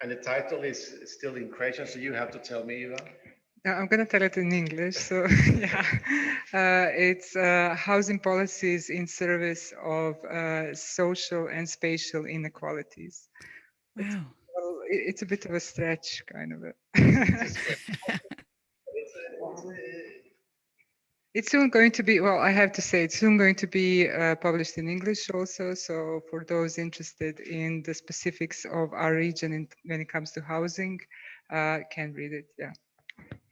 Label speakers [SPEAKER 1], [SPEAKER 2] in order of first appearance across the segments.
[SPEAKER 1] And the title is still in Croatian, so you have to tell me, Iva.
[SPEAKER 2] I'm going to tell it in English. So, yeah, it's housing policies in service of social and spatial inequalities.
[SPEAKER 3] Wow.
[SPEAKER 2] It's a bit of a stretch, kind of. It's soon going to be, well, I have to say, it's soon going to be published in English also. So for those interested in the specifics of our region when it comes to housing, can read it, yeah.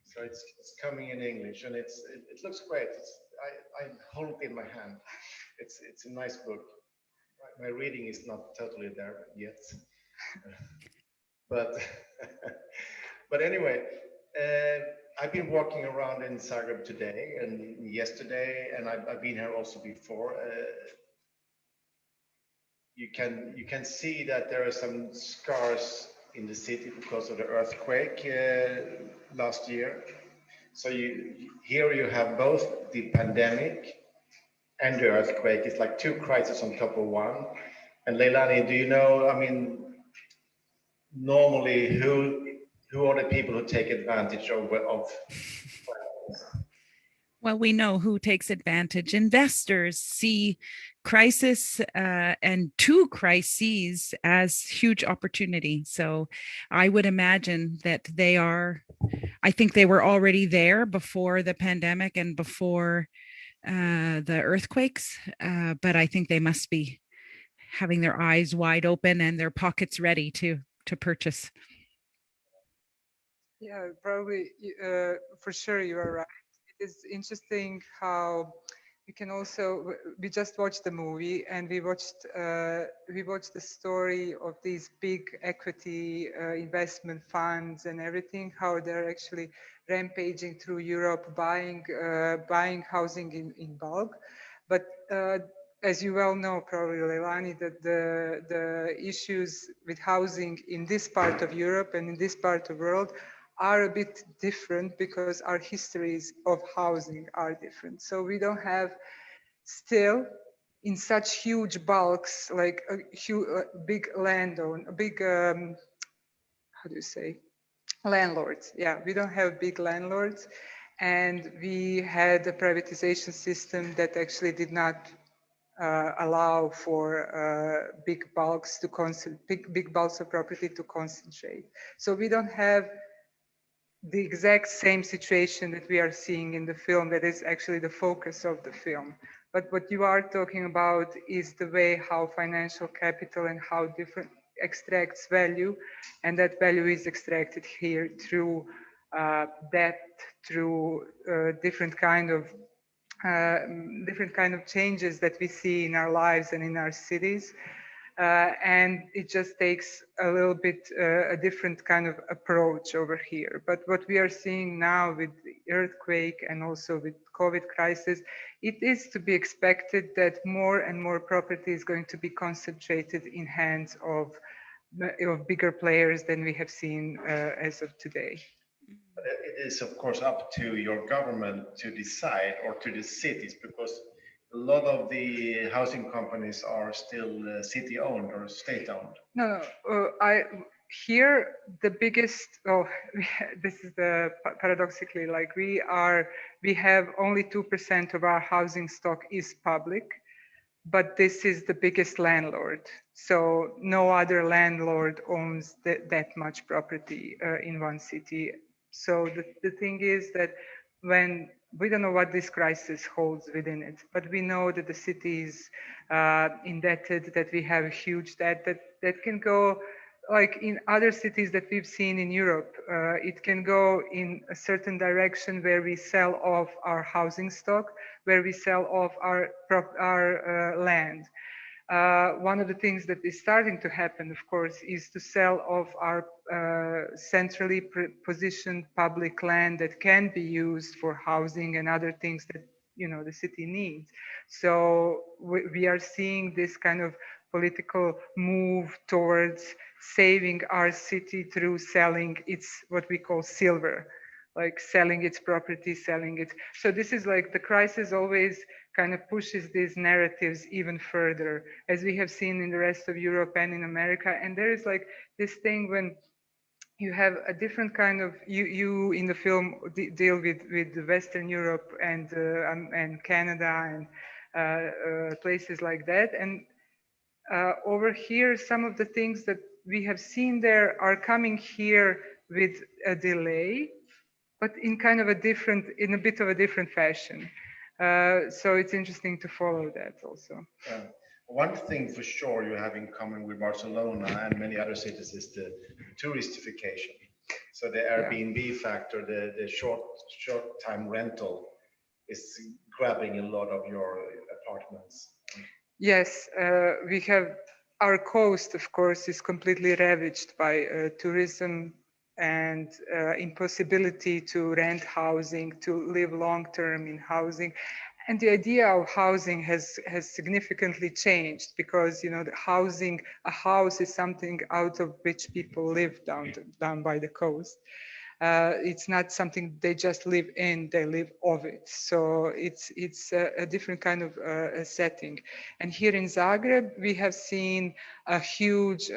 [SPEAKER 1] So it's coming in English, and it looks great. I hold it in my hand. It's a nice book. My reading is not totally there yet, but but anyway, I've been walking around in Zagreb today and yesterday, and I've been here also before. You can see that there are some scars in the city because of the earthquake last year. So here you have both the pandemic and the earthquake. It's like two crises on top of one. And Leilani, do you know, I mean, normally who are the people who take advantage of
[SPEAKER 3] Well, we know who takes advantage. Investors see crisis and two crises as huge opportunity. So I would imagine that I think they were already there before the pandemic and before the earthquakes, but I think they must be having their eyes wide open and their pockets ready to purchase.
[SPEAKER 2] Yeah, probably, for sure you are right. It is interesting how we just watched the movie, and we watched the story of these big equity investment funds and everything, how they're actually rampaging through Europe, buying housing in bulk. But as you well know, probably, Leilani, that the issues with housing in this part of Europe and in this part of the world are a bit different because our histories of housing are different. So we don't have still in such huge bulks, like a big how do you say, landlords. Yeah, we don't have big landlords. And we had a privatization system that actually did not allow for big bulks of property to concentrate. So we don't have the exact same situation that we are seeing in the film that is actually the focus of the film. But what you are talking about is the way how financial capital and how different extracts value, and that value is extracted here through debt, through different kind of changes that we see in our lives and in our cities. And it just takes a little bit a different kind of approach over here. But what we are seeing now with the earthquake and also with COVID crisis, it is to be expected that more and more property is going to be concentrated in hands of bigger players than we have seen as of today.
[SPEAKER 1] But it is, of course, up to your government to decide, or to the cities, because a lot of the housing companies are still city-owned or state-owned.
[SPEAKER 2] No, here the biggest. Oh, this is the paradoxically, like we have only 2% of our housing stock is public, but this is the biggest landlord. So no other landlord owns that much property in one city. So the thing is that when we don't know what this crisis holds within it, but we know that the city is indebted, that we have a huge debt that can go, like in other cities that we've seen in Europe, it can go in a certain direction where we sell off our housing stock, where we sell off our land. One of the things that is starting to happen, of course, is to sell off our centrally positioned public land that can be used for housing and other things that the city needs. So we are seeing this kind of political move towards saving our city through selling its what we call silver, like selling its property, selling it. So this is like the crisis always kind of pushes these narratives even further, as we have seen in the rest of Europe and in America. And there is like this thing when you have a different kind of, you in the film deal with Western Europe and Canada and places like that. And over here, some of the things that we have seen there are coming here with a delay, but in kind of a different, in a bit of a different fashion. So it's interesting to follow that also.
[SPEAKER 1] One thing for sure you have in common with Barcelona and many other cities is the touristification. So the Airbnb factor, the short time rental is grabbing a lot of your apartments.
[SPEAKER 2] Yes, we have, our coast, of course, is completely ravaged by tourism and impossibility to rent housing, to live long-term in housing. And the idea of housing has significantly changed because, you know, the housing, a house is something out of which people live down by the coast. It's not something they just live in, they live of it. So it's a different kind of a setting. And here in Zagreb, we have seen a huge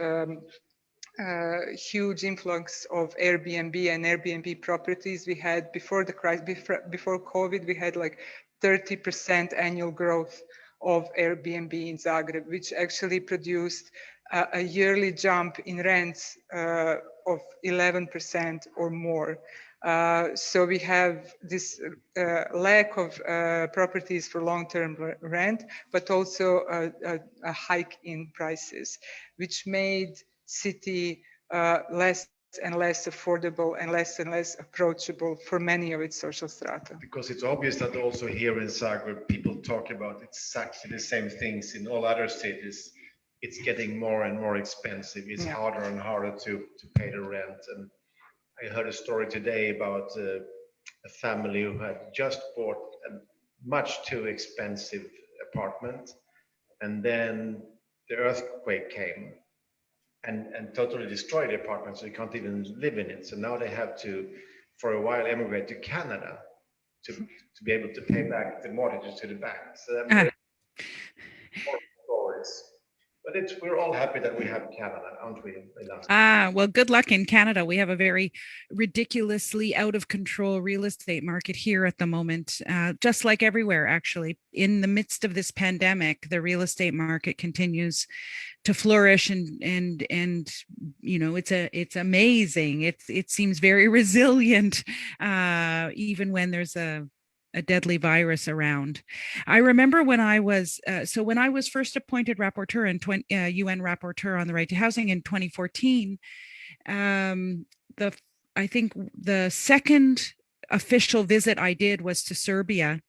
[SPEAKER 2] influx of Airbnb and Airbnb properties. We had before the crisis, before COVID, we had like 30% annual growth of Airbnb in Zagreb, which actually produced a yearly jump in rents of 11% or more. So we have this lack of properties for long-term rent, but also a hike in prices, which made city less and less affordable and less approachable for many of its social strata.
[SPEAKER 1] Because it's obvious that also here in Zagreb, people talk about exactly the same things in all other cities. It's getting more and more expensive. It's harder and harder to pay the rent. And I heard a story today about a family who had just bought a much too expensive apartment. And then the earthquake came and totally destroyed the apartment, so you can't even live in it. So now they have to, for a while, emigrate to Canada to be able to pay back the mortgages to the bank. So that more stories. But we're all happy that we have Canada, aren't we, Leilani?
[SPEAKER 3] Well, good luck in Canada. We have a very ridiculously out of control real estate market here at the moment, just like everywhere, actually. In the midst of this pandemic, the real estate market continues to flourish and you know, it's amazing. It seems very resilient, even when there's a deadly virus around. I remember when I was when I was first appointed rapporteur and UN rapporteur on the right to housing in 2014. I think the second official visit I did was to Serbia.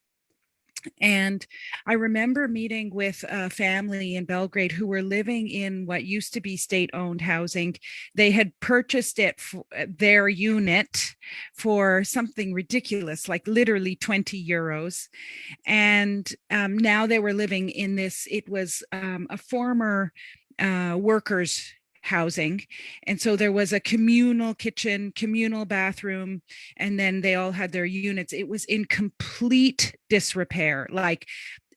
[SPEAKER 3] And I remember meeting with a family in Belgrade who were living in what used to be state-owned housing. They had purchased their unit for something ridiculous, like literally 20 euros. And now they were living in this, it was a former workers' housing. And so there was a communal kitchen, communal bathroom, and then they all had their units. It was in complete disrepair. Like,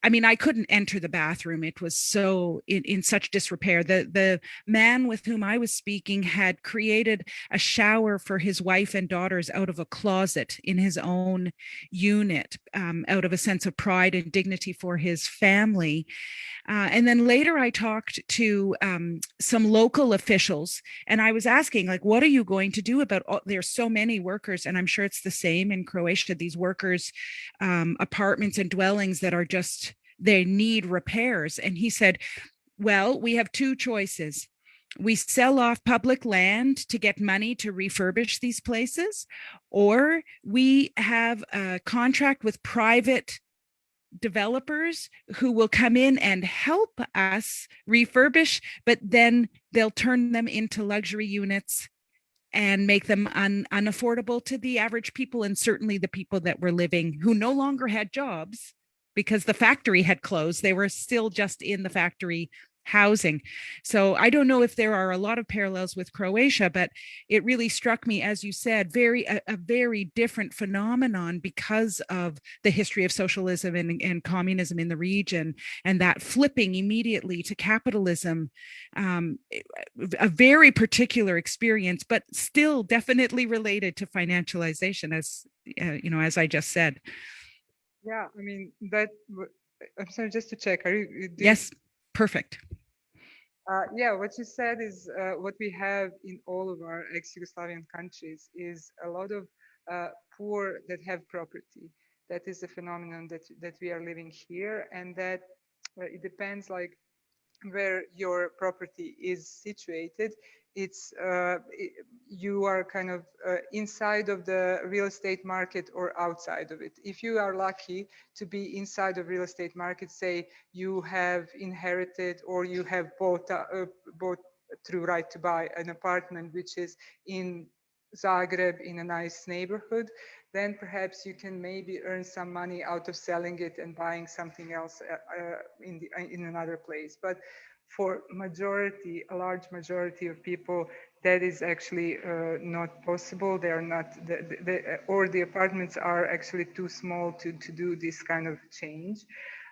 [SPEAKER 3] I mean, I couldn't enter the bathroom. It was so in such disrepair. The man with whom I was speaking had created a shower for his wife and daughters out of a closet in his own unit, out of a sense of pride and dignity for his family. And then later I talked to some local officials, and I was asking, like, what are you going to do about there's so many workers, and I'm sure it's the same in Croatia, these workers' apartments and dwellings that are just, they need repairs. And he said, well, we have two choices. We sell off public land to get money to refurbish these places, or we have a contract with private developers who will come in and help us refurbish, but then they'll turn them into luxury units and make them unaffordable to the average people, and certainly the people that were living who no longer had jobs because the factory had closed. They were still just in the factory housing. So I don't know if there are a lot of parallels with Croatia, but it really struck me, as you said, a very different phenomenon because of the history of socialism and communism in the region, and that flipping immediately to capitalism, a very particular experience, but still definitely related to financialization, as as I just said.
[SPEAKER 2] Yeah, I mean I'm sorry, just to check.
[SPEAKER 3] Yes, perfect.
[SPEAKER 2] Yeah, what you said is what we have in all of our ex-Yugoslavian countries is a lot of poor that have property. That is a phenomenon that we are living here, and that it depends like where your property is situated. It's you are kind of inside of the real estate market or outside of it. If you are lucky to be inside of real estate market, say you have inherited or you have bought through right to buy an apartment which is in Zagreb in a nice neighborhood, then perhaps you can maybe earn some money out of selling it and buying something else in another place. But for a large majority of people, that is actually not possible. They are not, or the apartments are actually too small to do this kind of change.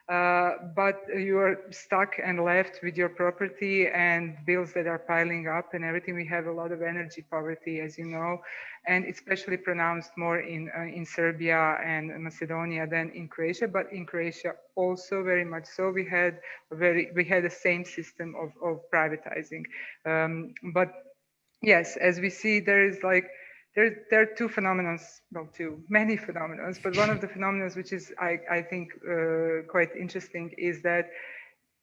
[SPEAKER 2] But you are stuck and left with your property and bills that are piling up and everything. We have a lot of energy poverty, as you know, and especially pronounced more in Serbia and Macedonia than in Croatia. But in Croatia also very much so. We had the same system of privatizing. But yes, as we see, there is like there are two phenomena, well, many phenomena, but one of the phenomena which is, I think, quite interesting is that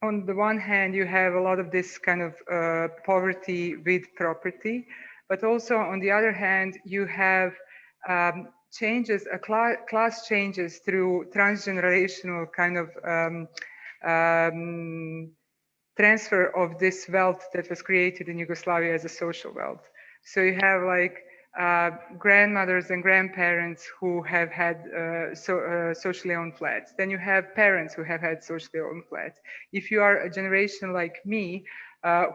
[SPEAKER 2] on the one hand, you have a lot of this kind of poverty with property, but also on the other hand, you have changes, class changes through transgenerational kind of transfer of this wealth that was created in Yugoslavia as a social wealth. So you have like grandmothers and grandparents who have had socially owned flats. Then you have parents who have had socially owned flats. If you are a generation like me,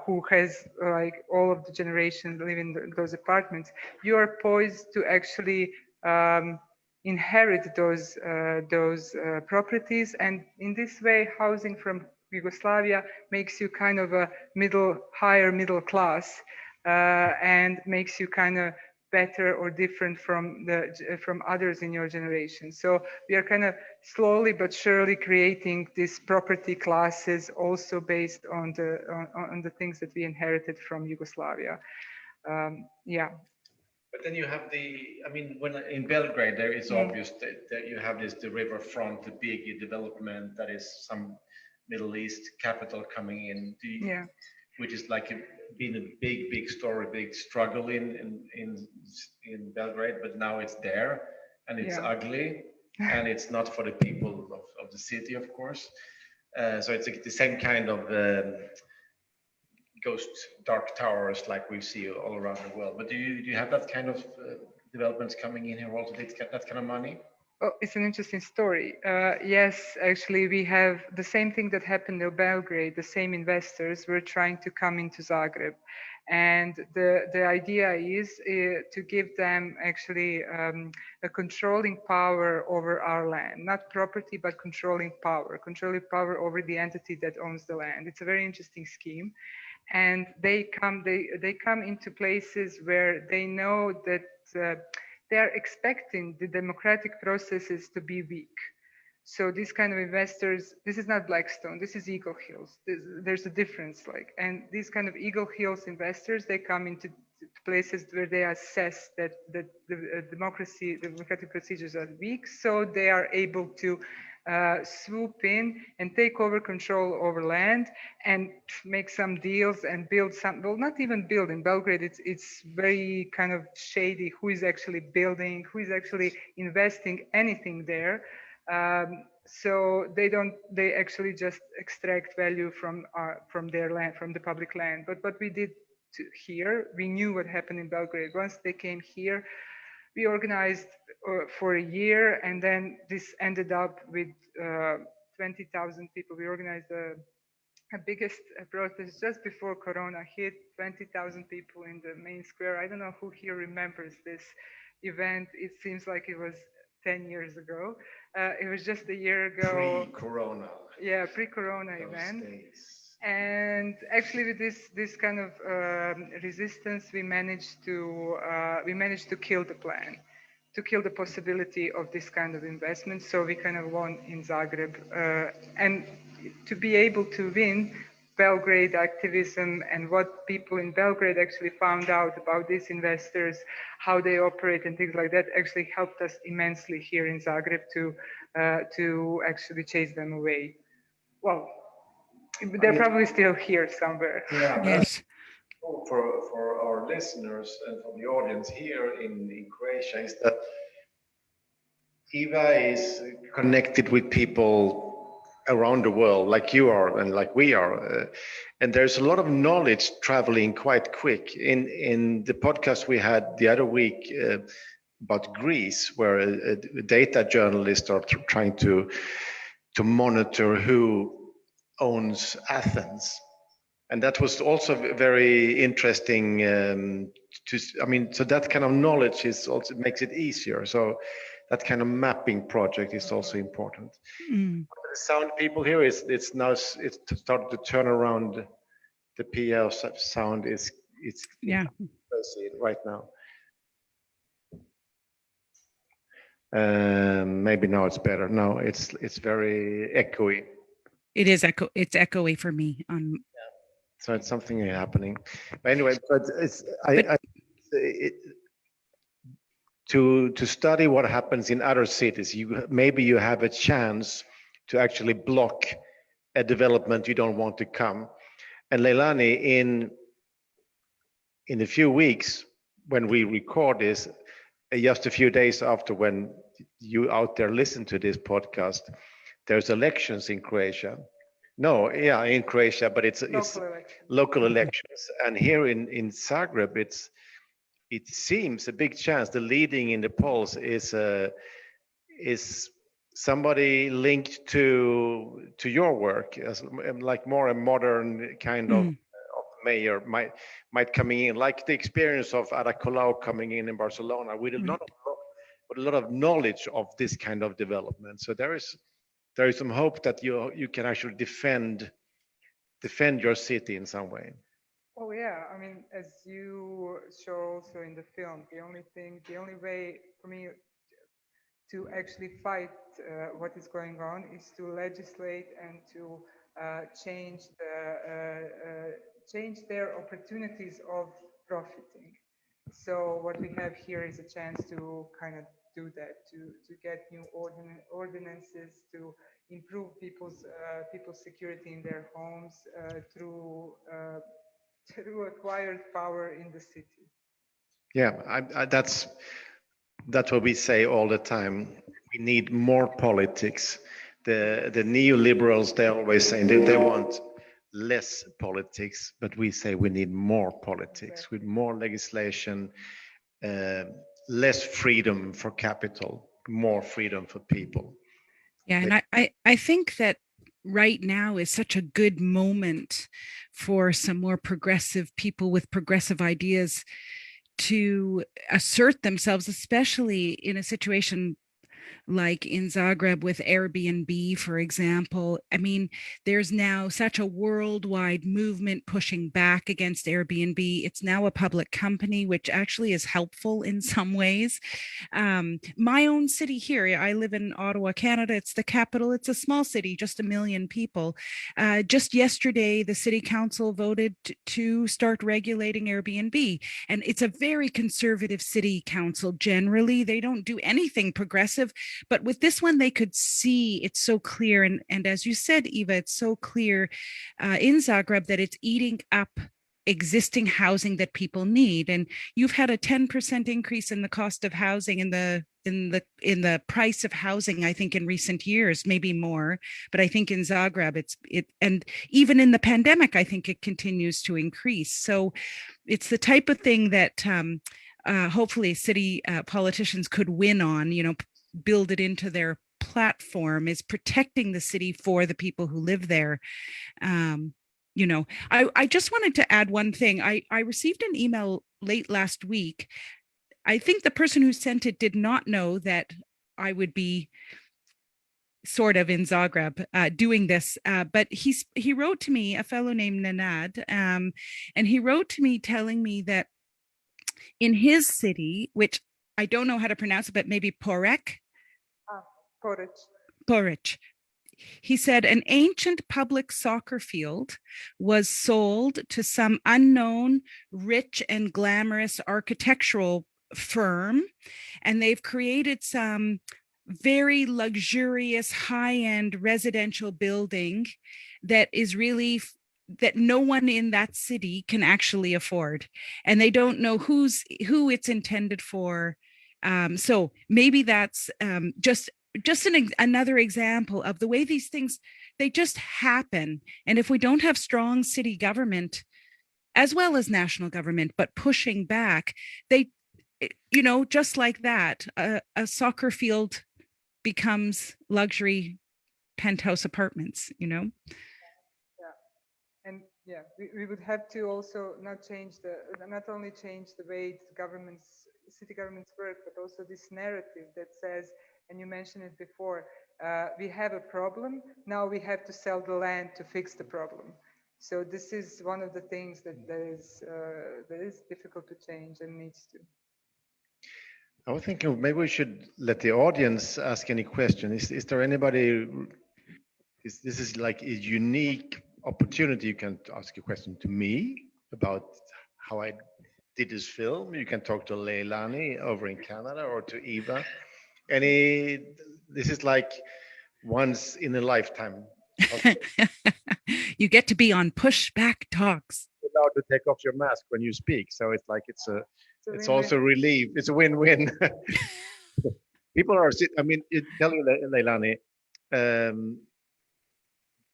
[SPEAKER 2] who has like all of the generation living in those apartments, you are poised to actually inherit those properties, and in this way, housing from Yugoslavia makes you kind of a higher middle class, and makes you kind of better or different from others in your generation. So we are kind of slowly but surely creating these property classes also based on the things that we inherited from Yugoslavia. Yeah.
[SPEAKER 1] But then you have I mean, when in Belgrade, there is obvious that you have the riverfront, the big development that is some Middle East capital coming in, which is like been a big story, big struggle in Belgrade, but now it's there and it's ugly and it's not for the people of the city, of course. So it's like the same kind of ghost dark towers like we see all around the world. But do you have that kind of developments coming in here also, that kind of money?
[SPEAKER 2] Oh, it's an interesting story. Yes, actually, we have the same thing that happened in Belgrade. The same investors were trying to come into Zagreb. And the idea is to give them actually a controlling power over our land, not property, but controlling power over the entity that owns the land. It's a very interesting scheme. And they come into places where they know that they are expecting the democratic processes to be weak. So these kind of investors, this is not Blackstone, this is Eagle Hills. There's a difference, and these kind of Eagle Hills investors, they come into places where they assess that the democratic procedures are weak, so they are able to swoop in and take over control over land and make some deals and build some, well, not even build. In Belgrade, it's very kind of shady who is actually building, who is actually investing anything there. So they actually just extract value from their land, from the public land. But what we did here, we knew what happened in Belgrade. Once they came here, we organized for a year, and then this ended up with 20,000 people. We organized biggest protest just before Corona hit, 20,000 people in the main square. I don't know who here remembers this event. It seems like it was 10 years ago. It was just a year ago.
[SPEAKER 1] Pre-Corona.
[SPEAKER 2] Yeah, pre-Corona event.
[SPEAKER 1] Days.
[SPEAKER 2] And actually, with this kind of resistance, we managed to kill the plan, to kill the possibility of this kind of investment. So we kind of won in Zagreb, and to be able to win, Belgrade activism and what people in Belgrade actually found out about these investors, how they operate and things like that, actually helped us immensely here in Zagreb to actually chase them away. Well, they're probably still here somewhere.
[SPEAKER 1] Yeah,
[SPEAKER 3] Yes.
[SPEAKER 1] for our listeners and for the audience here in Croatia is that Iva is connected with people around the world, like you are and like we are, and there's a lot of knowledge traveling quite quick. In the podcast we had the other week about Greece, where a data journalist are trying to monitor who owns Athens, and that was also very interesting. So that kind of knowledge is also makes it easier. So that kind of mapping project is also important.
[SPEAKER 3] Mm.
[SPEAKER 1] The sound people here it's started to turn around. The PL sound it's crazy right now. Maybe now it's better. No, it's very echoey.
[SPEAKER 3] It is it's echoey for me on.
[SPEAKER 1] So it's something happening. But anyway, to study what happens in other cities, you have a chance to actually block a development you don't want to come. And Leilani, in a few weeks, when we record this, just a few days after when you out there listen to this podcast, there's elections in Croatia. No, yeah, in Croatia, but it's local elections. And here in Zagreb, it seems a big chance. The leading in the polls is somebody linked to your work, as like more a modern kind of mayor might coming in, like the experience of Ada Colau coming in Barcelona with a lot of knowledge of this kind of development. So there is some hope that you can actually defend your city in some way.
[SPEAKER 2] Oh yeah, I mean, as you show also in the film, the only way for me to actually fight what is going on is to legislate and to change their opportunities of profiting. So what we have here is a chance to kind of do that, to get new ordinances, to improve people's security in their homes through acquired power in the city.
[SPEAKER 1] Yeah, that's what we say all the time. We need more politics. The neoliberals, they always say they want less politics, but we say we need more politics with more legislation, less freedom for capital, more freedom for people.
[SPEAKER 3] Yeah, and I think that right now is such a good moment for some more progressive people with progressive ideas to assert themselves, especially in a situation like in Zagreb with Airbnb, for example. I mean, there's now such a worldwide movement pushing back against Airbnb. It's now a public company, which actually is helpful in some ways. My own city here, I live in Ottawa, Canada. It's the capital. It's a small city, just 1 million people. Just yesterday, the city council voted to start regulating Airbnb. And it's a very conservative city council. Generally, they don't do anything progressive. But with this one, they could see it's so clear. And as you said, Iva, it's so clear in Zagreb that it's eating up existing housing that people need. And you've had a 10% increase in the cost of housing in the price of housing, I think, in recent years, maybe more. But I think in Zagreb, and even in the pandemic, I think it continues to increase. So it's the type of thing that hopefully city politicians could win on, build it into their platform is protecting the city for the people who live there. I just wanted to add one thing. I received an email late last week. I think the person who sent it did not know that I would be sort of in Zagreb doing this, but he wrote to me, a fellow named Nenad, and he wrote to me telling me that in his city, which I don't know how to pronounce it, but maybe Porek? Porek. He said an ancient public soccer field was sold to some unknown, rich and glamorous architectural firm, and they've created some very luxurious, high-end residential building that is really that no one in that city can actually afford, and they don't know who it's intended for. So maybe that's just another example of the way these things, they just happen. And if we don't have strong city government as well as national government, but pushing back, they, just like that, a soccer field becomes luxury penthouse apartments,
[SPEAKER 2] Yeah. And yeah, we would have to also not only change the way city governments work, but also this narrative that says, and you mentioned it before, we have a problem, now we have to sell the land to fix the problem. So this is one of the things that is difficult to change and needs to.
[SPEAKER 1] I was thinking maybe we should let the audience ask any question. Is there anybody? This is like a unique opportunity. You can ask a question to me about how I did this film. You can talk to Leilani over in Canada or to Iva. This is like once in a lifetime.
[SPEAKER 3] You get to be on Pushback Talks.
[SPEAKER 1] You're allowed to take off your mask when you speak, so it's like it's also relief. It's a win-win. People are. I mean, tell you, Leilani,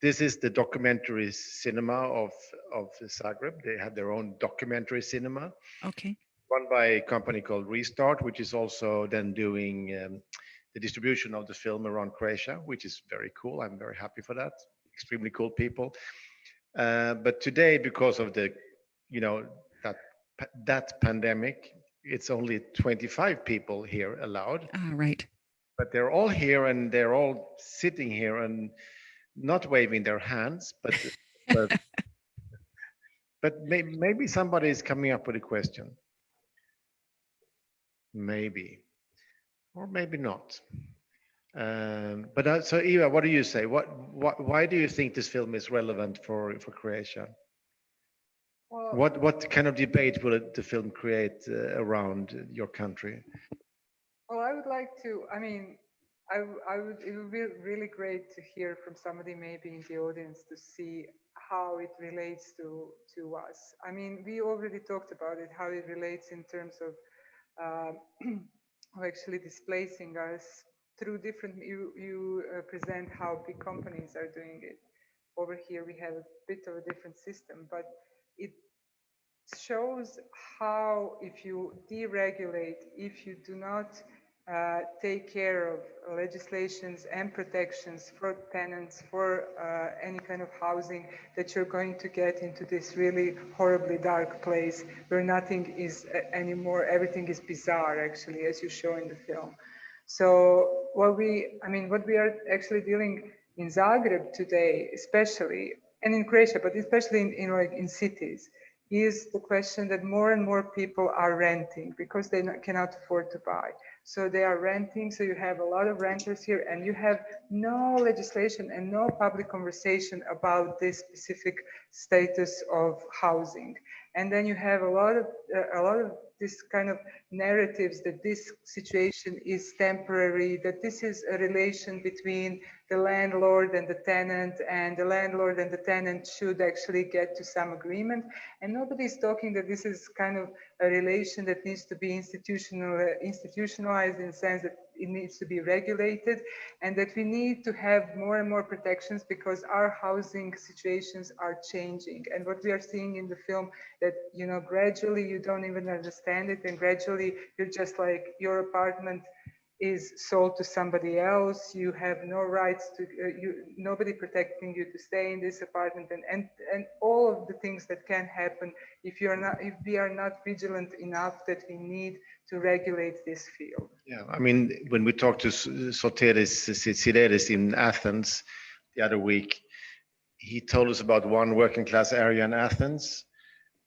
[SPEAKER 1] this is the documentary cinema of Zagreb. They have their own documentary cinema.
[SPEAKER 3] Okay.
[SPEAKER 1] Run by a company called Restart, which is also then doing the distribution of the film around Croatia, which is very cool. I'm very happy for that. Extremely cool people. But today, because of the, that pandemic, it's only 25 people here allowed.
[SPEAKER 3] Right.
[SPEAKER 1] But they're all here and they're all sitting here and not waving their hands, but maybe somebody is coming up with a question. Maybe, or maybe not. So Iva, what do you say? Why do you think this film is relevant for Croatia? Well, what kind of debate will the film create around your country?
[SPEAKER 2] Well, I would like to. I mean, it would be really great to hear from somebody maybe in the audience to see how it relates to us. I mean, we already talked about it, how it relates in terms of actually displacing us through different. You present how big companies are doing it. Over here, we have a bit of a different system, but it shows how if you deregulate, if you do not take care of legislations and protections for tenants, for any kind of housing, that you're going to get into this really horribly dark place where nothing is anymore, everything is bizarre actually, as you show in the film. So what we are actually dealing in Zagreb today, especially, and in Croatia, but especially in cities, is the question that more and more people are renting because they cannot afford to buy. So they are renting, so you have a lot of renters here, and you have no legislation and no public conversation about this specific status of housing. And then you have a lot of this kind of narratives that this situation is temporary, that this is a relation between the landlord and the tenant, and the landlord and the tenant should actually get to some agreement. And nobody's talking that this is kind of a relation that needs to be institutionalized in the sense that it needs to be regulated, and that we need to have more and more protections because our housing situations are changing. And what we are seeing in the film, that gradually you don't even understand it, and gradually you're just like, your apartment is sold to somebody else. You have no rights to, nobody protecting you to stay in this apartment, and all of the things that can happen if we are not vigilant enough that we need to regulate this field.
[SPEAKER 1] Yeah, I mean, when we talked to Soteris Sideris in Athens the other week, he told us about one working class area in Athens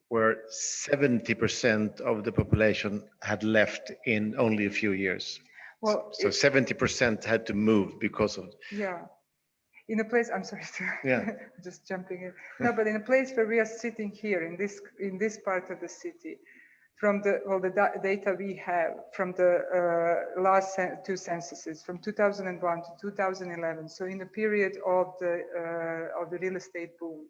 [SPEAKER 1] where 70% of the population had left in only a few years. Well, so 70% had to move because of.
[SPEAKER 2] Yeah, in a place. I'm sorry to just jumping in. No, but in a place where we are sitting here in this part of the city, from the data we have from the last two censuses, from 2001 to 2011. So in the period of the real estate boom,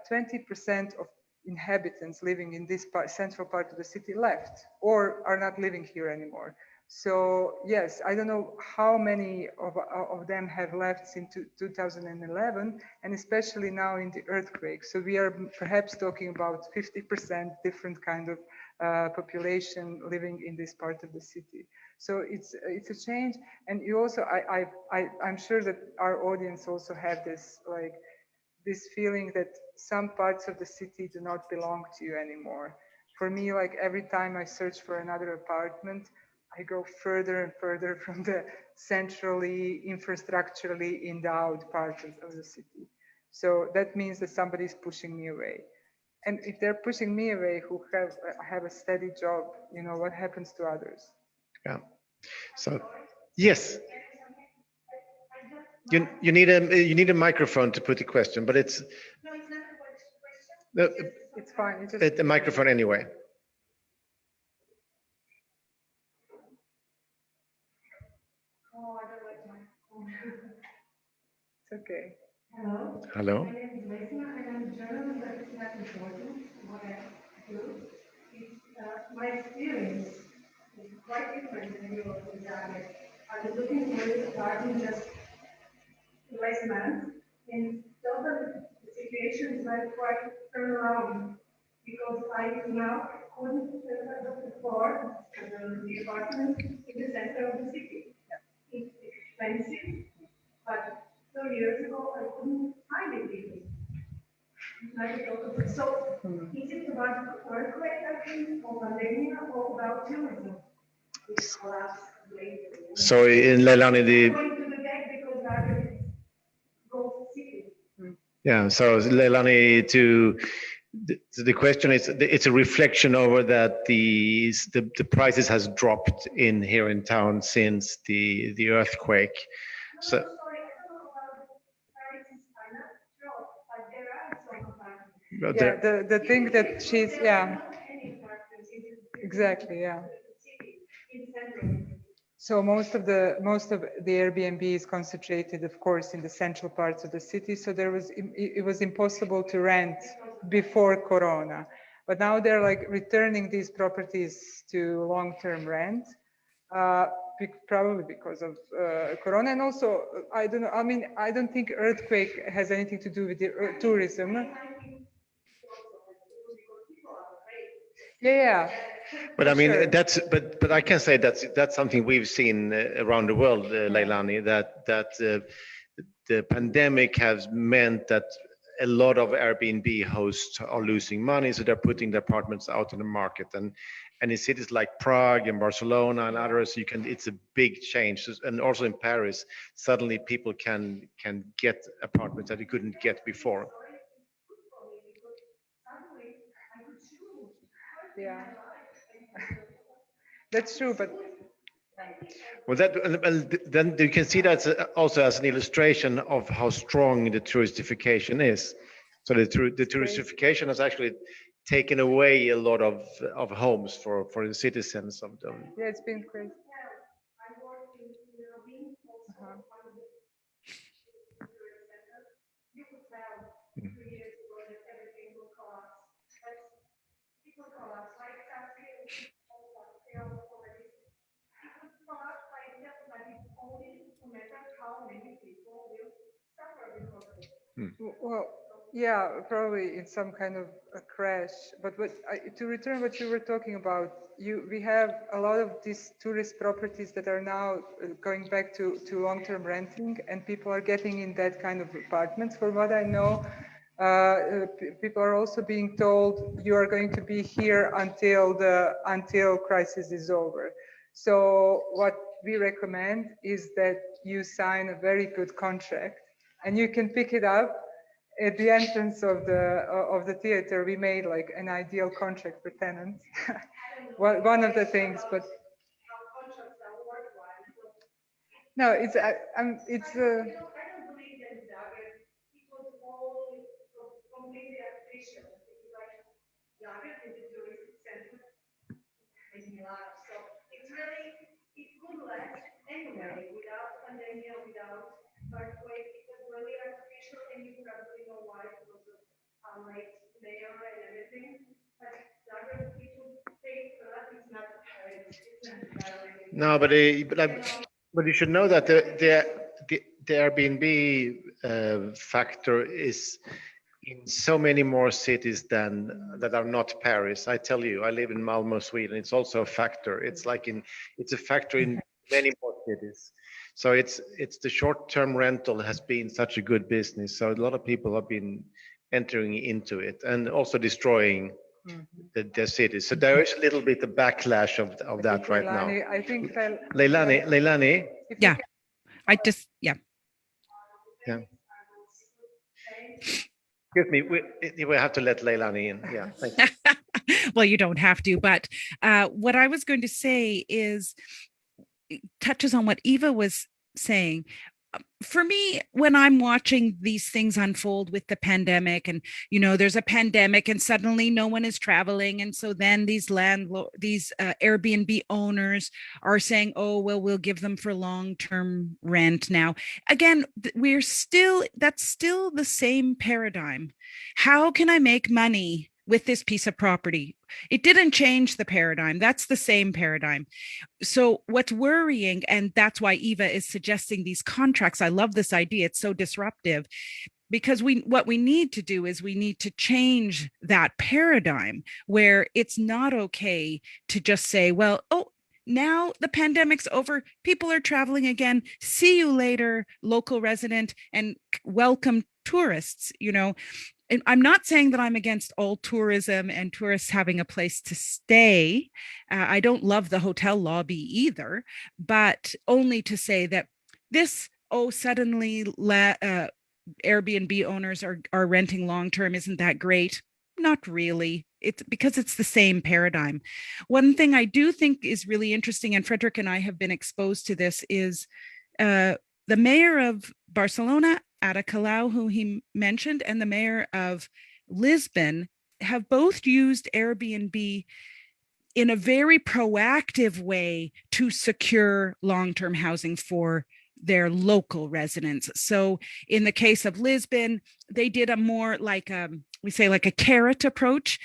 [SPEAKER 2] 20% of inhabitants living in this central part of the city left or are not living here anymore. So yes, I don't know how many of them have left since 2011, and especially now in the earthquake. So we are perhaps talking about 50% different kind of population living in this part of the city. So it's a change, and you also I'm sure that our audience also have this feeling that some parts of the city do not belong to you anymore. For me, like every time I search for another apartment, I go further and further from the centrally, infrastructurally endowed part of the city. So that means that somebody's pushing me away. And if they're pushing me away, who have a steady job, you know, what happens to others?
[SPEAKER 1] Yeah. So, yes. You need a microphone to put the question, but it's. No, it's not a question.
[SPEAKER 2] It's fine. It's
[SPEAKER 1] a microphone anyway.
[SPEAKER 4] Oh, I don't like my phone.
[SPEAKER 2] It's okay.
[SPEAKER 4] Hello.
[SPEAKER 1] Hello.
[SPEAKER 4] My name is Leilani, and I'm a journalist, but it's not important what I do. My experience is quite different than yours in Zagreb. I was looking for this apartment just last month, and totally the situation is like quite turn around because I now couldn't afford the apartment in the center of the city. It's expensive, but 2 years ago I couldn't find it even. So, is it about earthquake or pandemic or about tourism? This collapse lately.
[SPEAKER 1] So in Leilani,
[SPEAKER 4] I'm going to the back because I go city.
[SPEAKER 1] Yeah, so Leilani, the question is, it's a reflection over that the prices has dropped in here in town since the earthquake. So.
[SPEAKER 4] Sorry, I don't know about the prices are not dropped, but there are some apartments.
[SPEAKER 2] Yeah, the thing that she's, exactly, yeah. So most of the Airbnb is concentrated, of course, in the central parts of the city. So it was impossible to rent before Corona, but now they're like returning these properties to long-term rent, probably because of Corona, and also I don't know. I mean, I don't think earthquake has anything to do with the tourism. Yeah.
[SPEAKER 1] But I mean, sure. But I can say that's something we've seen around the world, Leilani, that the pandemic has meant that a lot of Airbnb hosts are losing money, so they're putting their apartments out on the market, and in cities like Prague and Barcelona and others, it's a big change, and also in Paris, suddenly people can get apartments that you couldn't get before.
[SPEAKER 2] Yeah. That's true, but
[SPEAKER 1] well, then you can see that also as an illustration of how strong the touristification is. So the touristification has actually taken away a lot of homes for the citizens of them.
[SPEAKER 2] Yeah, it's been crazy. Well, yeah, probably in some kind of a crash. But to return what you were talking about, we have a lot of these tourist properties that are now going back to long-term renting, and people are getting in that kind of apartments. From what I know, people are also being told you are going to be here until crisis is over. So what we recommend is that you sign a very good contract, and you can pick it up at the entrance of the theater. We made like an ideal contract for tenants. One of the things, but no, it's
[SPEAKER 4] I don't believe that Zagreb, it was all completely artificial. It was like Zagreb is a touristic center in Milan. So it's really, it could last anyway without pandemic, without earthquake. It was really artificial, and you probably know why, because of our late mayor and everything. But Zagreb, it would take a lot. It's not Paris. It's not Berlin.
[SPEAKER 1] No, but you should know that the Airbnb factor is in so many more cities that are not Paris. I tell you, I live in Malmö, Sweden. It's also a factor. It's a factor in many more cities. So it's the short-term rental has been such a good business. So a lot of people have been entering into it and also destroying the cities. So there is a little bit of backlash of that right now.
[SPEAKER 2] I think
[SPEAKER 1] Leilani.
[SPEAKER 3] Yeah, yeah.
[SPEAKER 1] Excuse me, we have to let Leilani in. Yeah, thank you.
[SPEAKER 3] Well, you don't have to, but what I was going to say is touches on what Iva was saying. For me, when I'm watching these things unfold with the pandemic, and there's a pandemic and suddenly no one is traveling, and so then these Airbnb owners are saying, oh well, we'll give them for long-term rent. Now again, that's still the same paradigm. How can I make money with this piece of property? It didn't change the paradigm. That's the same paradigm. So what's worrying, and that's why Iva is suggesting these contracts. I love this idea. It's so disruptive, because what we need to do is we need to change that paradigm where it's not okay to just say, well, oh, now the pandemic's over, people are traveling again, see you later, local resident, and welcome tourists. And I'm not saying that I'm against all tourism and tourists having a place to stay. I don't love the hotel lobby either, but only to say that suddenly Airbnb owners are renting long-term. Isn't that great? Not really. It's because it's the same paradigm. One thing I do think is really interesting, and Fredrik and I have been exposed to this, is the mayor of Barcelona, Ada Colau, who he mentioned, and the mayor of Lisbon have both used Airbnb in a very proactive way to secure long-term housing for their local residents. So in the case of Lisbon, they did a more like a carrot approach.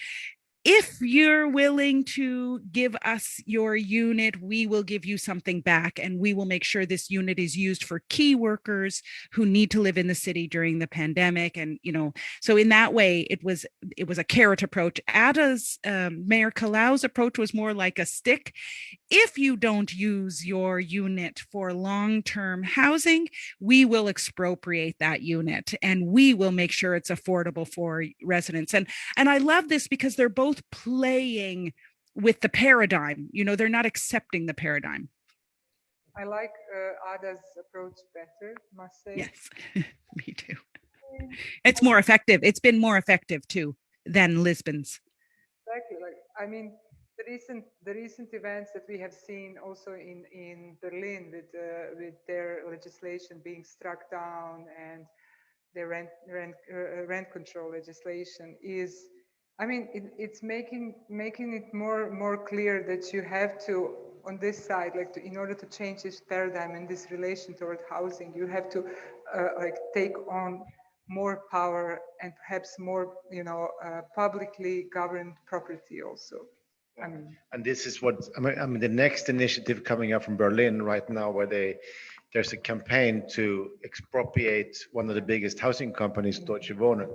[SPEAKER 3] If you're willing to give us your unit, we will give you something back, and we will make sure this unit is used for key workers who need to live in the city during the pandemic. And, so in that way, it was a carrot approach. Ada's Mayor Calau's approach was more like a stick. If you don't use your unit for long-term housing, we will expropriate that unit, and we will make sure it's affordable for residents. And I love this because they're both playing with the paradigm. They're not accepting the paradigm.
[SPEAKER 2] I like Ada's approach better, must say.
[SPEAKER 3] Yes, me too. It's more effective. It's been more effective too than Lisbon's.
[SPEAKER 2] Exactly. The recent events that we have seen also in Berlin with their legislation being struck down and the rent control legislation is, it's making it more clear that you have to, on this side, in order to change this paradigm and this relation toward housing, you have to take on more power and perhaps more, publicly governed property also.
[SPEAKER 1] And this is what the next initiative coming up from Berlin right now, where there's a campaign to expropriate one of the biggest housing companies, Deutsche Wohnen,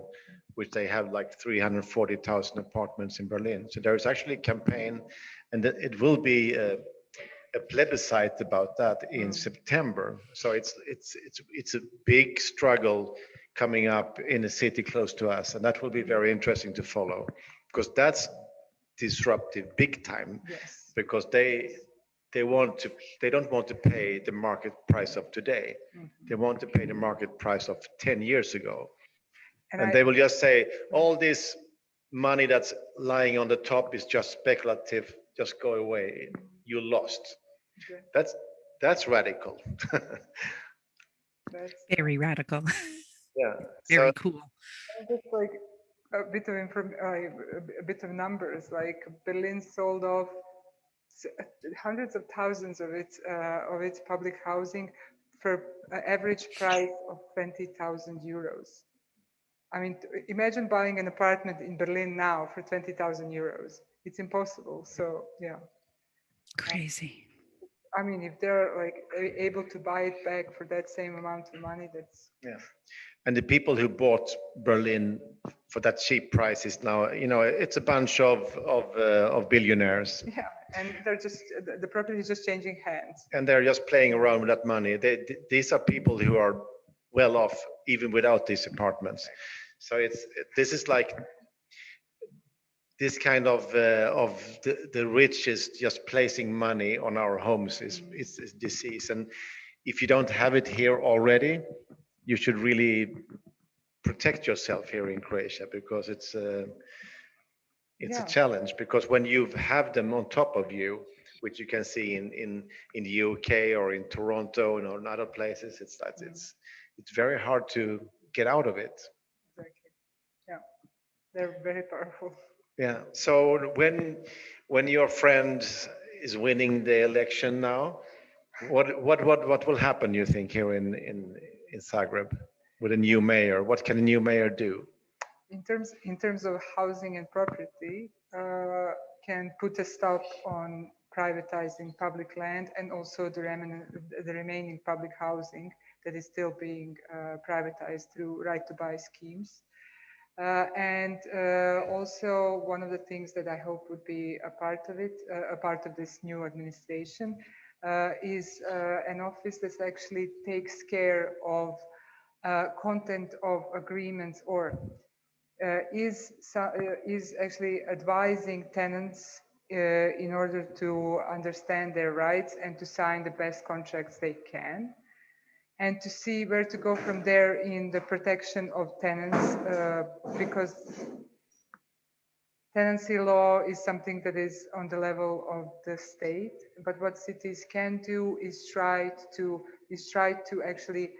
[SPEAKER 1] which they have like 340,000 apartments in Berlin. So there is actually a campaign, and it will be a plebiscite about that in September. So it's a big struggle coming up in a city close to us, and that will be very interesting to follow, because that's disruptive big time.
[SPEAKER 2] Yes.
[SPEAKER 1] Because they don't want to pay the market price of today. They want to pay the market price of 10 years ago. And they will just say, all this money that's lying on the top is just speculative, just go away, you lost.
[SPEAKER 2] Okay.
[SPEAKER 1] That's radical.
[SPEAKER 2] That's
[SPEAKER 3] Very radical.
[SPEAKER 1] Yeah.
[SPEAKER 3] Very cool.
[SPEAKER 2] just like a bit of a bit of numbers. Like Berlin sold off hundreds of thousands of its public housing for an average price of 20,000 euros. I mean, imagine buying an apartment in Berlin now for 20,000 euros. It's impossible. So yeah.
[SPEAKER 3] Crazy.
[SPEAKER 2] I mean, if they're like able to buy it back for that same amount of money, that's
[SPEAKER 1] And the people who bought Berlin for that cheap price is now, it's a bunch of billionaires.
[SPEAKER 2] Yeah, and they're just the property is just changing hands.
[SPEAKER 1] And they're just playing around with that money. These are people who are well off even without these apartments. So this is like this kind of the rich is just placing money on our homes is disease. And if you don't have it here already, you should really protect yourself here in Croatia, because it's a challenge. Because when you have them on top of you, which you can see in the UK or in Toronto and in other places, it's very hard to get out of it.
[SPEAKER 2] Exactly. Yeah, they're very powerful.
[SPEAKER 1] Yeah. So when your friend is winning the election now, what will happen, you think, here in Zagreb with a new mayor? What can a new mayor do?
[SPEAKER 2] In terms of housing and property, can put a stop on privatizing public land, and also the remaining public housing that is still being privatized through right-to-buy schemes. And also one of the things that I hope would be a part of it, a part of this new administration, is an office that actually takes care of content of agreements, or is actually advising tenants in order to understand their rights and to sign the best contracts they can, and to see where to go from there in the protection of tenants, because tenancy law is something that is on the level of the state. But what cities can do is try to actually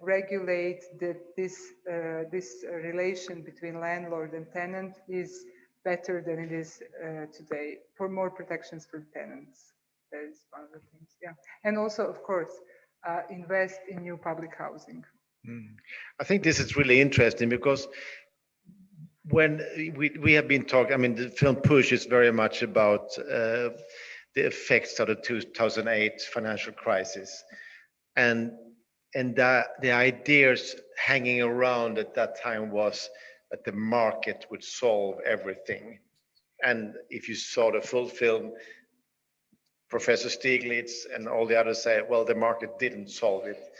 [SPEAKER 2] regulate that this relation between landlord and tenant is better than it is today, for more protections for tenants. That is one of the things, yeah. And also, of course, invest in new public housing.
[SPEAKER 1] I think this is really interesting, because when we have been talking, I mean, the film Push is very much about the effects of the 2008 financial crisis. And the ideas hanging around at that time was that the market would solve everything. And if you saw the full film, Professor Stiglitz and all the others say, well, the market didn't solve it.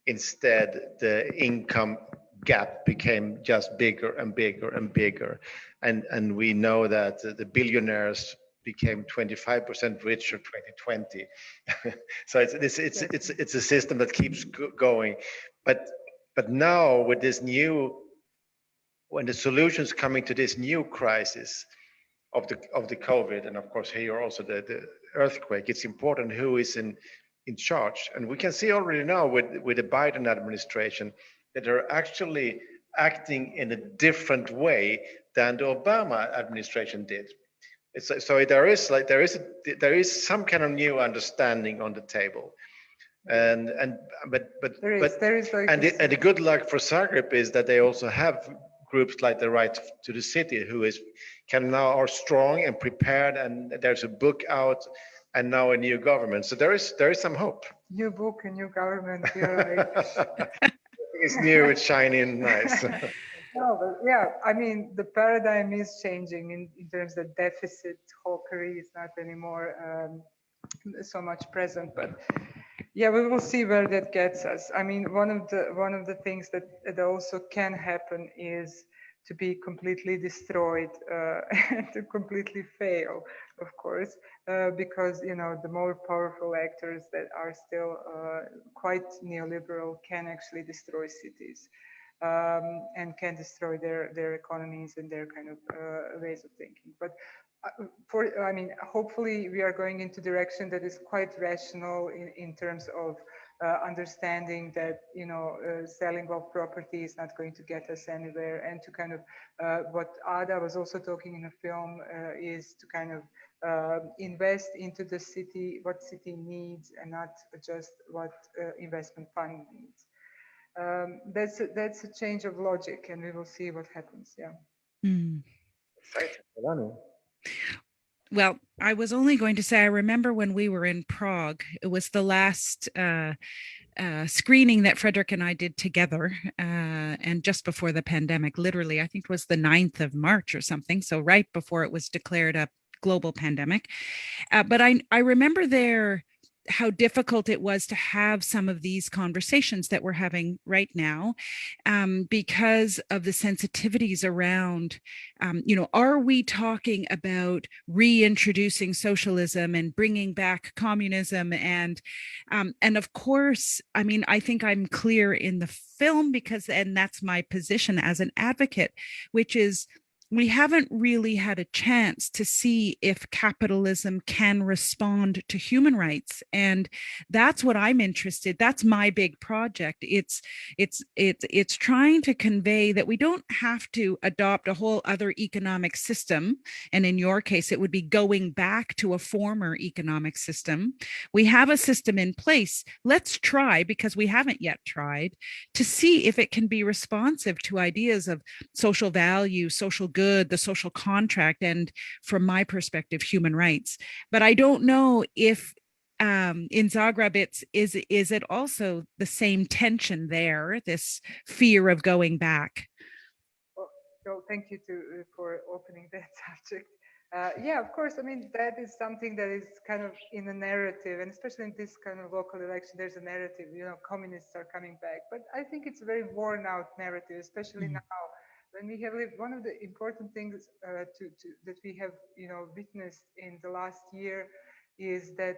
[SPEAKER 1] Instead, the income gap became just bigger and bigger and bigger. And we know that the billionaires became 25% richer 2020. So it's a system that keeps going. But now with this when the solutions coming to this new crisis of the COVID, and of course here also the earthquake, it's important who is in charge. And we can see already now with the Biden administration that they're actually acting in a different way than the Obama administration did. So there is some kind of new understanding on the table, and the good luck for Zagreb is that they also have groups like the Right to the City, who are strong and prepared, and there's a book out, and now a new government. So there is some hope.
[SPEAKER 2] New book, a new government. You're like,
[SPEAKER 1] It's new, it's shiny and nice.
[SPEAKER 2] No, but yeah, I mean, the paradigm is changing in terms of deficit. Hawkery is not anymore so much present, but yeah, we will see where that gets us. I mean, one of the things that also can happen is to be completely destroyed and to completely fail, of course, because the more powerful actors that are still quite neoliberal can actually destroy cities. And can destroy their economies and their kind of ways of thinking. But hopefully we are going into direction that is quite rational in terms of understanding that selling off property is not going to get us anywhere, and to kind of what Ada was also talking in the film is to kind of invest into the city, what city needs, and not just what investment fund needs. That's a change of logic, and we will see what happens. Yeah.
[SPEAKER 3] Mm.
[SPEAKER 1] Leilani.
[SPEAKER 3] Well, I was only going to say, I remember when we were in Prague, it was the last screening that Fredrik and I did together, and just before the pandemic, literally, I think it was the 9th of March or something. So right before it was declared a global pandemic. But I remember there how difficult it was to have some of these conversations that we're having right now, because of the sensitivities around, are we talking about reintroducing socialism and bringing back communism? And of course, I mean, I think I'm clear in the film and that's my position as an advocate, which is, we haven't really had a chance to see if capitalism can respond to human rights. And that's what I'm interested. That's my big project. It's trying to convey that we don't have to adopt a whole other economic system. And in your case, it would be going back to a former economic system. We have a system in place. Let's try, because we haven't yet tried, to see if it can be responsive to ideas of social value, social good, the social contract, and from my perspective, human rights. But I don't know if in Zagreb, is it also the same tension there, this fear of going back?
[SPEAKER 2] So thank you for opening that subject. Yeah, of course. I mean, that is something that is kind of in a narrative, and especially in this kind of local election, there's a narrative, communists are coming back. But I think it's a very worn out narrative, especially now when we have lived. One of the important things that we have, witnessed in the last year is that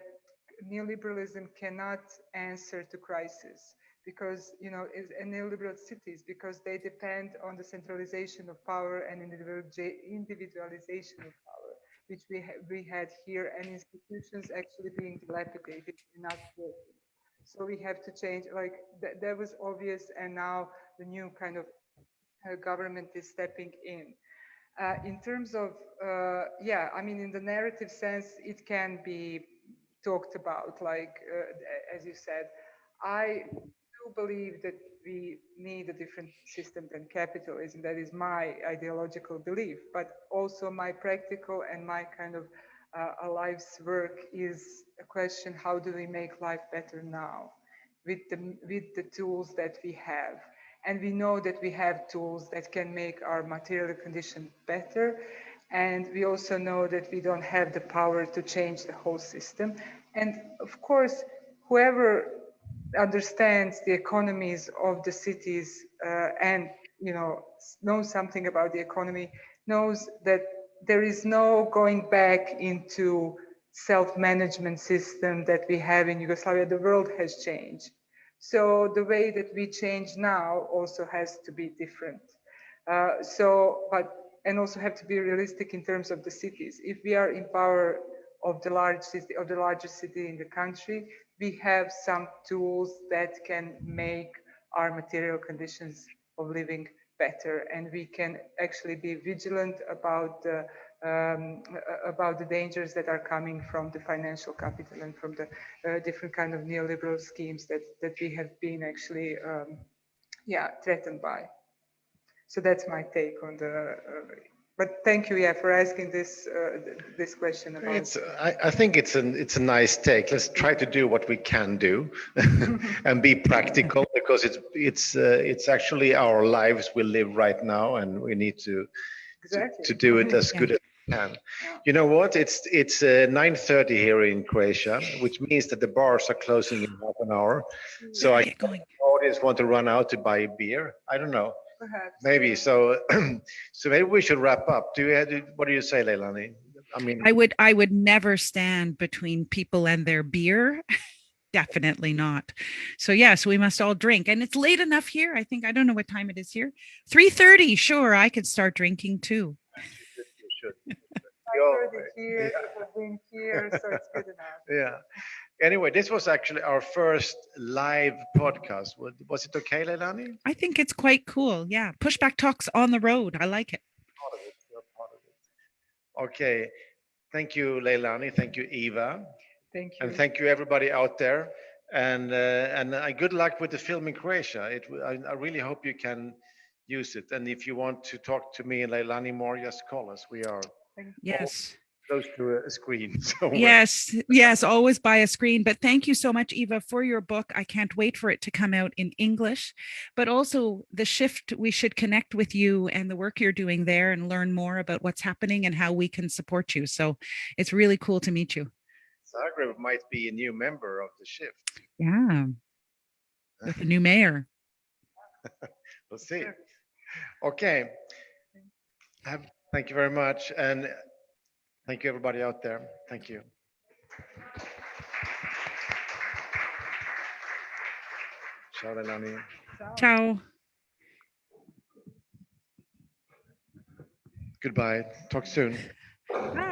[SPEAKER 2] neoliberalism cannot answer to crisis, because neoliberal cities, because they depend on the centralization of power and individualization of power, which we had here, and institutions actually being dilapidated and not working. So we have to change. Like that was obvious, and now the new kind of government is stepping in. In terms of, in the narrative sense, it can be talked about, like, as you said. I do believe that we need a different system than capitalism. That is my ideological belief, but also my practical and my kind of a life's work is a question: how do we make life better now with the tools that we have? And we know that we have tools that can make our material condition better. And we also know that we don't have the power to change the whole system. And of course, whoever understands the economies of the cities and knows something about the economy knows that there is no going back into self-management system that we have in Yugoslavia. The world has changed. So the way that we change now also has to be different. And also have to be realistic in terms of the cities. If we are in power of the largest city in the country, we have some tools that can make our material conditions of living better, and we can actually be vigilant about the dangers that are coming from the financial capital and from the different kind of neoliberal schemes that we have been actually threatened by. So that's my take on the. But thank you, for asking this question about.
[SPEAKER 1] I think it's a nice take. Let's try to do what we can do and be practical. The because it's actually our lives we live right now, and we need to do it as good as we can. You know what? It's 9:30 here in Croatia, which means that the bars are closing in half an hour. So I the audience want to run out to buy a beer. I don't know.
[SPEAKER 2] Perhaps.
[SPEAKER 1] Maybe so. So maybe we should wrap up. What do you say, Leilani? I mean,
[SPEAKER 3] I would never stand between people and their beer. Definitely not. So yes, we must all drink. And it's late enough here. I think, I don't know what time it is here. 3:30. Sure, I could start drinking too.
[SPEAKER 1] You should.
[SPEAKER 2] Here, so it's good enough.
[SPEAKER 1] Yeah. Anyway, this was actually our first live podcast. Was it okay, Leilani?
[SPEAKER 3] I think it's quite cool. Yeah. Pushback talks on the road. I like it.
[SPEAKER 1] Part of it. You're part of it. Okay. Thank you, Leilani. Thank you, Iva.
[SPEAKER 2] Thank you.
[SPEAKER 1] And thank you, everybody out there. And good luck with the film in Croatia. I really hope you can use it. And if you want to talk to me and Leilani more, just call us. We are close to a screen. So
[SPEAKER 3] yes, always by a screen. But thank you so much, Iva, for your book. I can't wait for it to come out in English, but also the shift. We should connect with you and the work you're doing there and learn more about what's happening and how we can support you. So it's really cool to meet you.
[SPEAKER 1] Zagreb might be a new member of the shift.
[SPEAKER 3] Yeah, with a new mayor.
[SPEAKER 1] We'll see. Okay. Thank you very much. And thank you, everybody out there. Thank you. Ciao, Leilani.
[SPEAKER 3] Ciao.
[SPEAKER 1] Goodbye. Talk soon.
[SPEAKER 3] Bye.